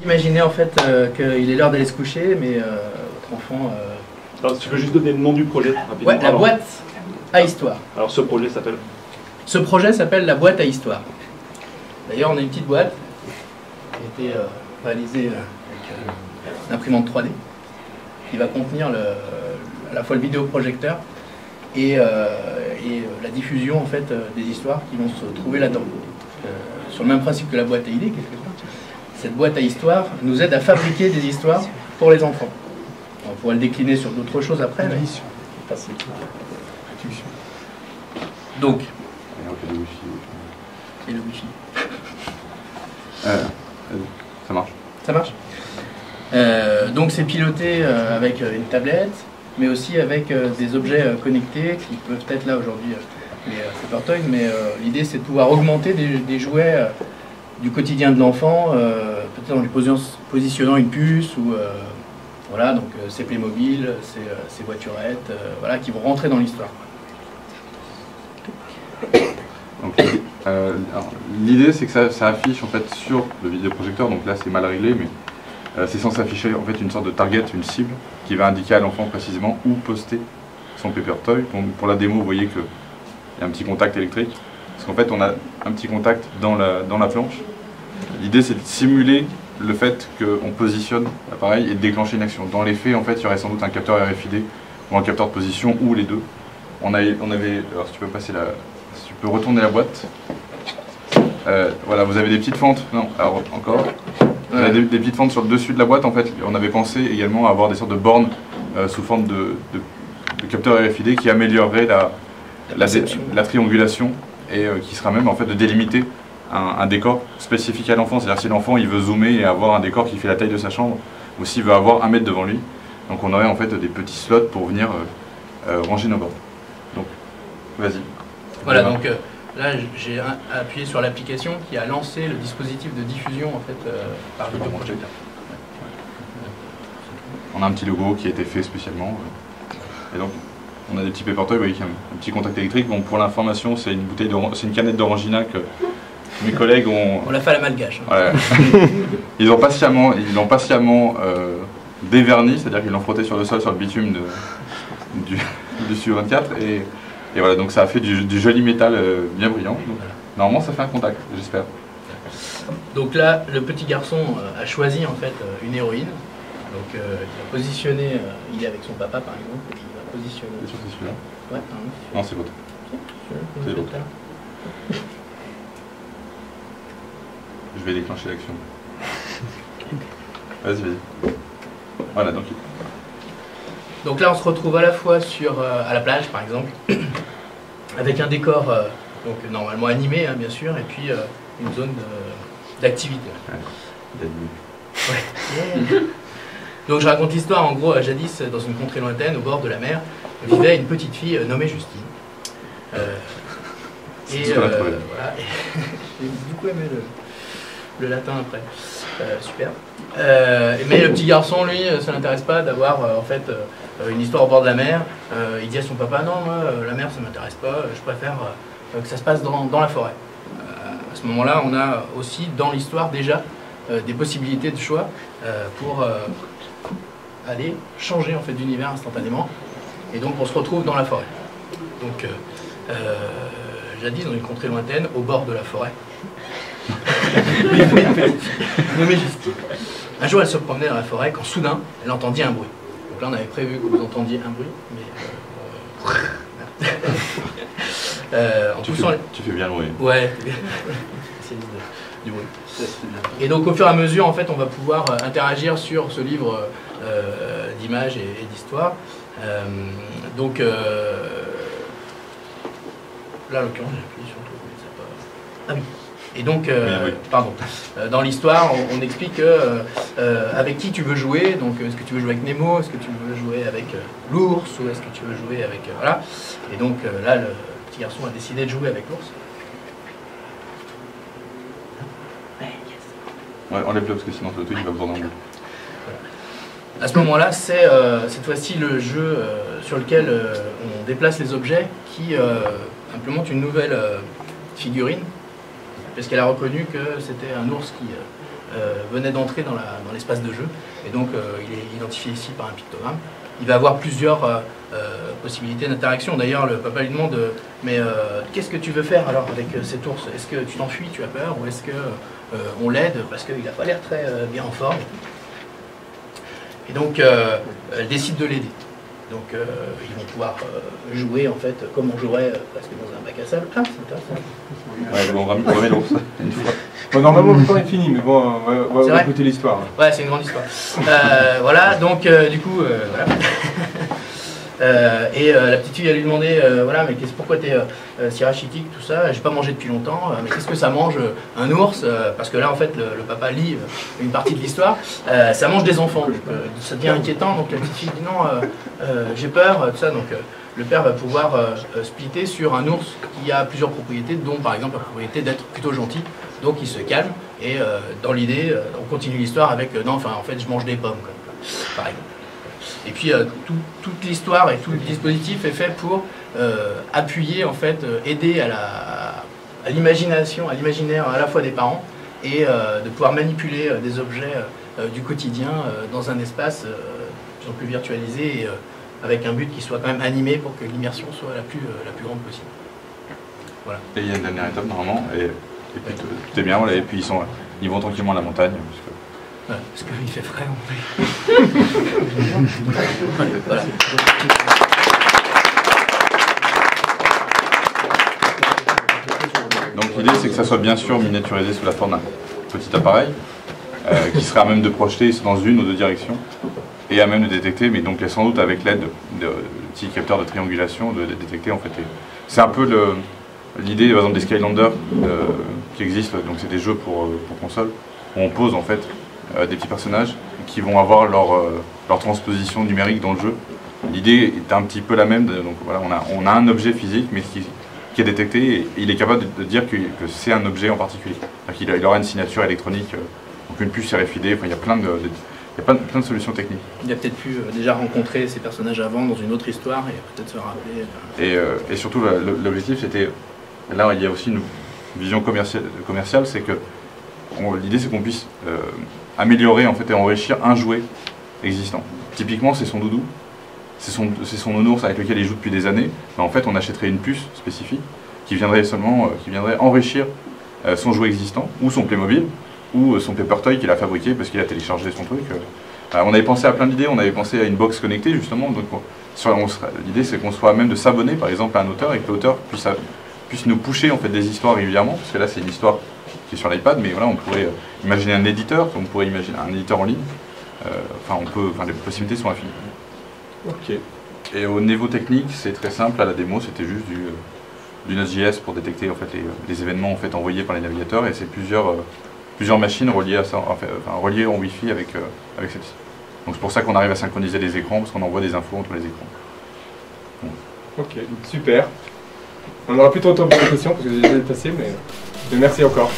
Imaginez en fait qu'il est l'heure d'aller se coucher, mais votre enfant... Alors, tu peux juste donner le nom du projet rapidement. Ouais, la boîte à histoire. Alors ce projet s'appelle? Ce projet s'appelle la boîte à histoire. D'ailleurs, on a une petite boîte qui a été réalisée avec une imprimante 3D qui va contenir à la fois le vidéoprojecteur et la diffusion en fait des histoires qui vont se trouver là-dedans. Sur le même principe que la boîte à idées, quelque part, cette boîte à histoire nous aide à fabriquer des histoires pour les enfants. On pourrait le décliner sur d'autres choses après. Mais... Donc, et le wifi. Ça marche. Ça marche. Donc c'est piloté avec une tablette, mais aussi avec des objets connectés qui peuvent être là aujourd'hui les Papertoys, mais l'idée c'est de pouvoir augmenter des jouets du quotidien de l'enfant, peut-être en lui positionnant une puce ou voilà, donc ces Playmobil, ces voiturettes, voilà, qui vont rentrer dans l'histoire. L'idée c'est que ça affiche en fait sur le vidéoprojecteur, donc là c'est mal réglé, mais c'est censé afficher en fait une sorte de target, une cible, qui va indiquer à l'enfant précisément où poster son Papertoy. Pour la démo, vous voyez qu'il y a un petit contact électrique, parce qu'en fait on a un petit contact dans la planche. L'idée c'est de simuler le fait qu'on positionne l'appareil et de déclencher une action. Dans les faits, en fait, il y aurait sans doute un capteur RFID ou un capteur de position, ou les deux. On avait, alors si tu peux passer si tu peux retourner la boîte. Voilà, vous avez des petites fentes. Non, alors encore. Vous avez des petites fentes sur le dessus de la boîte. En fait, on avait pensé également à avoir des sortes de bornes sous forme de capteurs RFID qui amélioreraient la triangulation et qui sera même en fait de délimiter un décor spécifique à l'enfant. C'est-à-dire si l'enfant il veut zoomer et avoir un décor qui fait la taille de sa chambre, ou s'il veut avoir 1 mètre devant lui. Donc on aurait en fait des petits slots pour venir ranger nos bornes. Donc, vas-y. Voilà, donc là j'ai appuyé sur l'application qui a lancé le dispositif de diffusion en fait par vidéoprojecteur. On a un petit logo qui a été fait spécialement. Et donc on a des petits Papertoys, vous voyez qu'il y a un petit contact électrique. Bon, pour l'information, c'est une canette d'Orangina que mes collègues ont... On l'a fait à la malgache. Hein. Ouais. Ils l'ont patiemment déverni, c'est-à-dire qu'ils l'ont frotté sur le sol, sur le bitume du SU24. Et voilà, donc ça a fait du joli métal bien brillant. Donc, normalement, ça fait un contact, j'espère. Donc là, le petit garçon a choisi en fait une héroïne. Donc il a positionné, il est avec son papa par exemple, et il va positionner... C'est sûr que c'est celui-là? Ouais, non, c'est l'autre. C'est l'autre. Je vais déclencher l'action. Vas-y. Voilà, donc là, on se retrouve à la fois à la plage, par exemple, avec un décor donc normalement animé, hein, bien sûr, et puis une zone d'activité. Ouais. Donc je raconte l'histoire, en gros, jadis, dans une contrée lointaine, au bord de la mer, vivait une petite fille nommée Justine. Voilà. J'ai beaucoup aimé le latin après. Super. Mais le petit garçon, lui, ça l'intéresse pas d'avoir en fait une histoire au bord de la mer. Il dit à son papa, non, moi, la mer, ça m'intéresse pas, je préfère que ça se passe dans la forêt. À ce moment-là, on a aussi dans l'histoire déjà des possibilités de choix pour aller changer en fait d'univers instantanément. Et donc on se retrouve dans la forêt. Donc jadis dans une contrée lointaine, au bord de la forêt. Nommée Justine. Un jour elle se promenait dans la forêt quand soudain elle entendit un bruit. Donc là on avait prévu que vous entendiez un bruit, mais tu fais bien le bruit. Ouais, c'est du bruit. Et donc au fur et à mesure en fait on va pouvoir interagir sur ce livre d'images et d'histoires. Donc là en l'occurrence j'ai appuyé sur le truc, mais ça pas... Ah oui. Et donc, pardon, dans l'histoire, on explique avec qui tu veux jouer. Donc, est-ce que tu veux jouer avec Nemo, est-ce que tu veux jouer avec l'ours, ou est-ce que tu veux jouer avec... voilà. Et donc, là, le petit garçon a décidé de jouer avec l'ours. Ouais, enlève-le, parce que sinon, le truc, il va prendre en bout. À ce moment-là, c'est cette fois-ci le jeu sur lequel on déplace les objets qui implémente une nouvelle figurine parce qu'elle a reconnu que c'était un ours qui venait d'entrer dans l'espace de jeu, et donc il est identifié ici par un pictogramme. Il va avoir plusieurs possibilités d'interaction. D'ailleurs, le papa lui demande mais qu'est-ce que tu veux faire alors avec cet ours? Est-ce que tu t'enfuis, tu as peur, ou est-ce que on l'aide parce qu'il n'a pas l'air très bien en forme? Et donc, elle décide de l'aider. Donc, ils vont pouvoir jouer en fait comme on jouerait presque dans un bac à sable. Ah, c'est intéressant. Ouais, on remet l'ours une fois. Bon, normalement, le temps est fini, mais bon, on va écouter l'histoire. Ouais, c'est une grande histoire. Voilà, donc du coup, voilà. La petite fille, elle lui demandait, voilà, mais pourquoi tu es si rachitique, tout ça, j'ai pas mangé depuis longtemps, mais qu'est-ce que ça mange un ours? Parce que là, en fait, le papa lit une partie de l'histoire, ça mange des enfants, donc ça devient inquiétant, donc la petite fille dit non, j'ai peur, tout ça, donc le père va pouvoir splitter sur un ours qui a plusieurs propriétés, dont par exemple la propriété d'être plutôt gentil, donc il se calme, et dans l'idée, on continue l'histoire avec, non, enfin, en fait, je mange des pommes, par exemple. Et puis toute l'histoire et tout le dispositif est fait pour appuyer, en fait, aider à l'imagination, à l'imaginaire à la fois des parents et de pouvoir manipuler des objets du quotidien dans un espace de plus en plus virtualisé et avec un but qui soit quand même animé pour que l'immersion soit la plus grande possible. Voilà. Et il y a une dernière étape normalement, et puis tout est bien, voilà, et puis ils vont tranquillement à la montagne. Parce qu'il fait frais en fait. Voilà. Donc l'idée c'est que ça soit bien sûr miniaturisé sous la forme d'un petit appareil qui serait à même de projeter dans une ou deux directions et à même de détecter, mais donc sans doute avec l'aide de petits capteurs de triangulation de détecter en fait. C'est un peu l'idée par exemple des Skylanders qui existent, donc c'est des jeux pour console où on pose en fait des petits personnages qui vont avoir leur transposition numérique dans le jeu. L'idée est un petit peu la même, donc voilà, on a un objet physique mais qui est détecté et il est capable de dire que c'est un objet en particulier. Il aura une signature électronique, donc une puce RFID, enfin, il y a plein de solutions techniques. Il a peut-être pu déjà rencontrer ces personnages avant dans une autre histoire et peut-être se rappeler. Et surtout l'objectif c'était, là il y a aussi une vision commerciale, c'est que l'idée c'est qu'on puisse améliorer en fait, et enrichir un jouet existant. Typiquement c'est son doudou, c'est son nounours avec lequel il joue depuis des années, mais en fait on achèterait une puce spécifique qui viendrait enrichir son jouet existant, ou son Playmobil, ou son Paper Toy qu'il a fabriqué parce qu'il a téléchargé son truc. On avait pensé à plein d'idées, on avait pensé à une box connectée justement, donc l'idée c'est qu'on soit à même de s'abonner par exemple à un auteur et que l'auteur puisse nous pusher en fait, des histoires régulièrement, parce que là c'est une histoire qui est sur l'iPad, mais voilà, on pourrait imaginer un éditeur, on pourrait imaginer un éditeur en ligne, les possibilités sont infinies. Ok. Et au niveau technique, c'est très simple, à la démo c'était juste du Node.js pour détecter en fait, les événements en fait, envoyés par les navigateurs, et c'est plusieurs machines reliées à ça, reliées en Wi-Fi avec celle-ci. Donc c'est pour ça qu'on arrive à synchroniser les écrans, parce qu'on envoie des infos entre les écrans. Bon. Ok, super. On n'aura plus trop de temps pour les questions parce que j'ai déjà dépassé, mais merci encore.